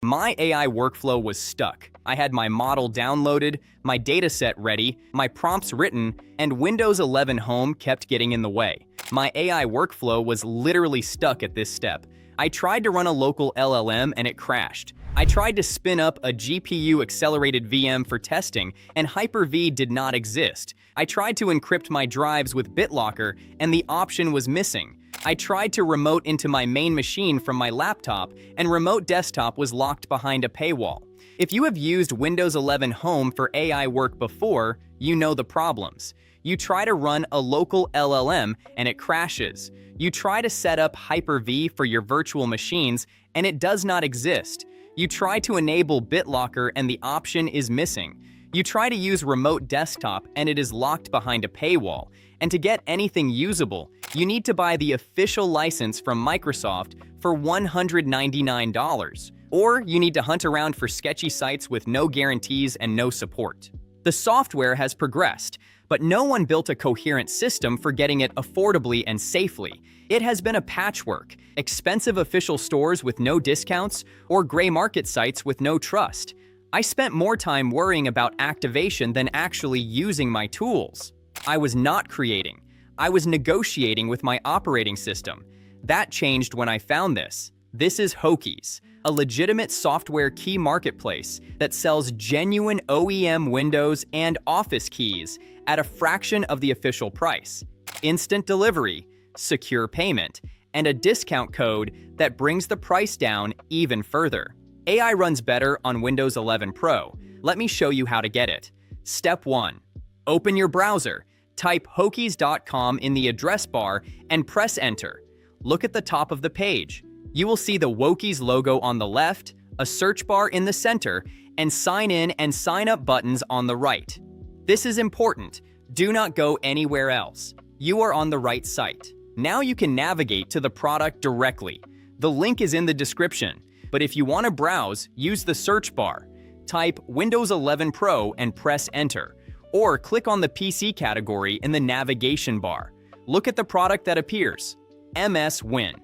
My AI workflow was stuck. I had my model downloaded, my dataset ready, my prompts written, and Windows 11 Home kept getting in the way. My AI workflow was literally stuck at this step. I tried to run a local LLM and it crashed. I tried to spin up a GPU-accelerated VM for testing, and Hyper-V did not exist. I tried to encrypt my drives with BitLocker, and the option was missing. I tried to remote into my main machine from my laptop, and Remote Desktop was locked behind a paywall. If you have used Windows 11 Home for AI work before, you know the problems. You try to run a local LLM, and it crashes. You try to set up Hyper-V for your virtual machines, and it does not exist. You try to enable BitLocker, and the option is missing. You try to use Remote Desktop, and it is locked behind a paywall. And to get anything usable, you need to buy the official license from Microsoft for $199. Or you need to hunt around for sketchy sites with no guarantees and no support. The software has progressed, but no one built a coherent system for getting it affordably and safely. It has been a patchwork, expensive official stores with no discounts, or gray market sites with no trust. I spent more time worrying about activation than actually using my tools. I was not creating. I was negotiating with my operating system. That changed when I found this. This is Hokysis, a legitimate software key marketplace that sells genuine OEM Windows and Office keys at a fraction of the official price, instant delivery, secure payment, and a discount code that brings the price down even further. AI runs better on Windows 11 Pro. Let me show you how to get it. Step 1. Open your browser. Type Hokysis.com in the address bar and press enter. Look at the top of the page. You will see the Hokysis logo on the left, a search bar in the center, and sign in and sign up buttons on the right. This is important. Do not go anywhere else. You are on the right site. Now you can navigate to the product directly. The link is in the description, but if you want to browse, use the search bar. Type Windows 11 Pro and press enter, or click on the PC category in the navigation bar. Look at the product that appears. MS Win.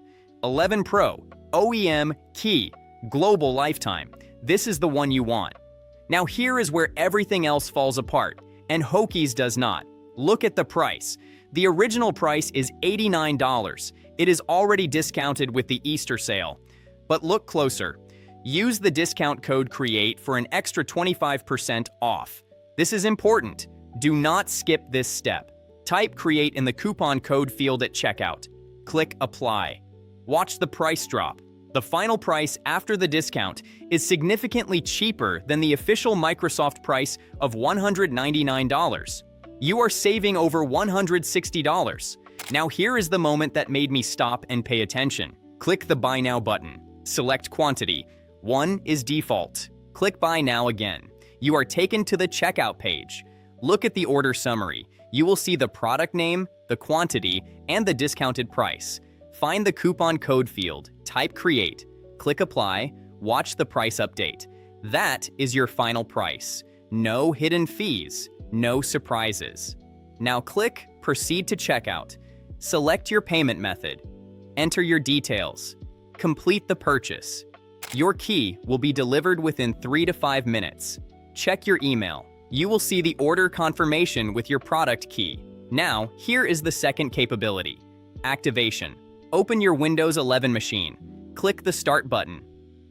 11 Pro, OEM, key, global lifetime. This is the one you want. Now here is where everything else falls apart, and Hokysis does not. Look at the price. The original price is $89. It is already discounted with the Easter sale. But look closer. Use the discount code CREATE for an extra 25% off. This is important. Do not skip this step. Type CREATE in the coupon code field at checkout. Click Apply. Watch the price drop. The final price after the discount is significantly cheaper than the official Microsoft price of $199. You are saving over $160. Now here is the moment that made me stop and pay attention. Click the Buy Now button. Select quantity. 1 is default. Click Buy Now again. You are taken to the checkout page. Look at the order summary. You will see the product name, the quantity, and the discounted price. Find the coupon code field, type CREATE, click Apply, watch the price update. That is your final price. No hidden fees, no surprises. Now click Proceed to Checkout. Select your payment method. Enter your details. Complete the purchase. Your key will be delivered within 3 to 5 minutes. Check your email. You will see the order confirmation with your product key. Now, here is the second capability. Activation. Open your Windows 11 machine. Click the Start button.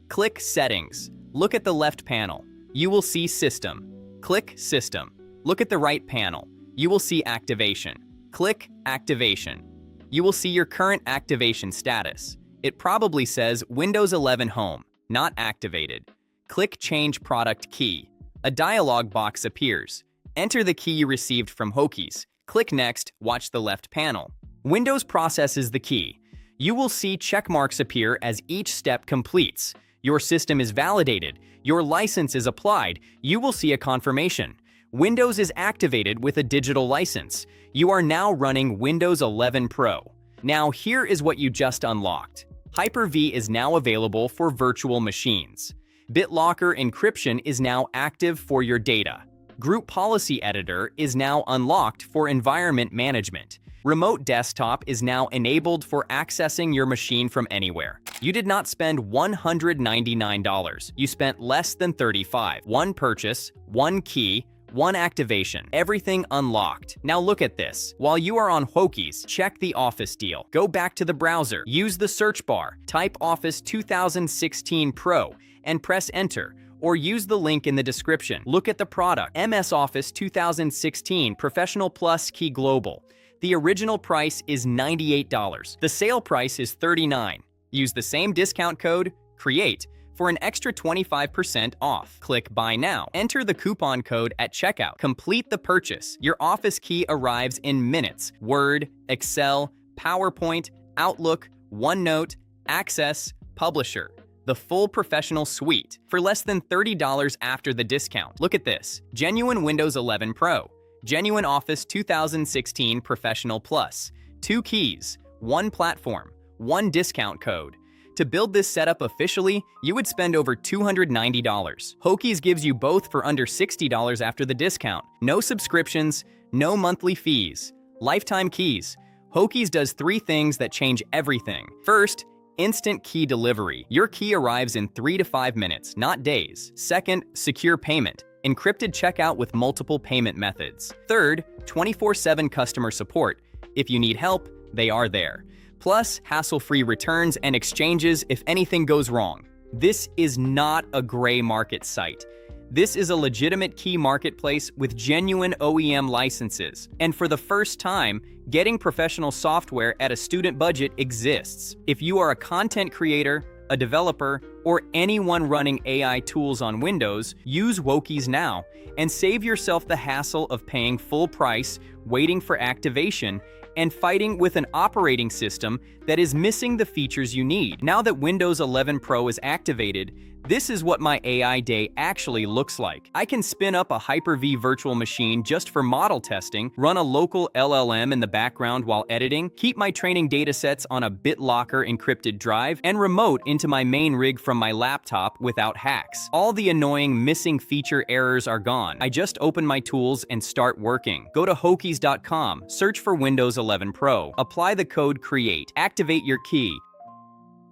Click Settings. Look at the left panel. You will see System. Click System. Look at the right panel. You will see Activation. Click Activation. You will see your current activation status. It probably says Windows 11 Home, not activated. Click Change Product Key. A dialog box appears. Enter the key you received from Hokysis. Click Next, watch the left panel. Windows processes the key. You will see check marks appear as each step completes. Your system is validated. Your license is applied. You will see a confirmation. Windows is activated with a digital license. You are now running Windows 11 Pro. Now here is what you just unlocked. Hyper-V is now available for virtual machines. BitLocker encryption is now active for your data. Group Policy Editor is now unlocked for environment management. Remote desktop is now enabled for accessing your machine from anywhere. You did not spend $199. You spent less than $35. One purchase, one key, one activation, everything unlocked. Now look at this. While you are on Hokysis, check the Office deal. Go back to the browser, use the search bar, type Office 2016 Pro, and press enter, or use the link in the description. Look at the product, MS Office 2016 Professional Plus Key Global. The original price is $98. The sale price is $39. Use the same discount code, CREATE, for an extra 25% off. Click Buy Now. Enter the coupon code at checkout. Complete the purchase. Your Office key arrives in minutes. Word, Excel, PowerPoint, Outlook, OneNote, Access, Publisher. The full professional suite for less than $30 after the discount. Look at this. Genuine Windows 11 Pro. Genuine Office 2016 Professional Plus. 2 keys, 1 platform, 1 discount code. To build this setup officially, you would spend over $290. Hokysis gives you both for under $60 after the discount. No subscriptions, no monthly fees. Lifetime keys. Hokysis does 3 things that change everything. First, instant key delivery. Your key arrives in 3 to 5 minutes, not days. Second, secure payment. Encrypted checkout with multiple payment methods. Third, 24/7 customer support. If you need help, they are there. Plus, hassle-free returns and exchanges if anything goes wrong. This is not a gray market site. This is a legitimate key marketplace with genuine OEM licenses. And for the first time, getting professional software at a student budget exists. If you are a content creator, a developer, or anyone running AI tools on Windows, use Hokysis now and save yourself the hassle of paying full price, waiting for activation, and fighting with an operating system that is missing the features you need. Now that Windows 11 Pro is activated, this is what my AI day actually looks like. I can spin up a Hyper-V virtual machine just for model testing, run a local LLM in the background while editing, keep my training datasets on a BitLocker encrypted drive, and remote into my main rig from my laptop without hacks. All the annoying missing feature errors are gone. I just open my tools and start working. Go to Hokysis.com, search for Windows 11 Pro, apply the code CREATE, activate your key.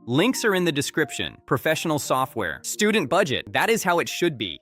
Links are in the description. Professional software, student budget, that is how it should be.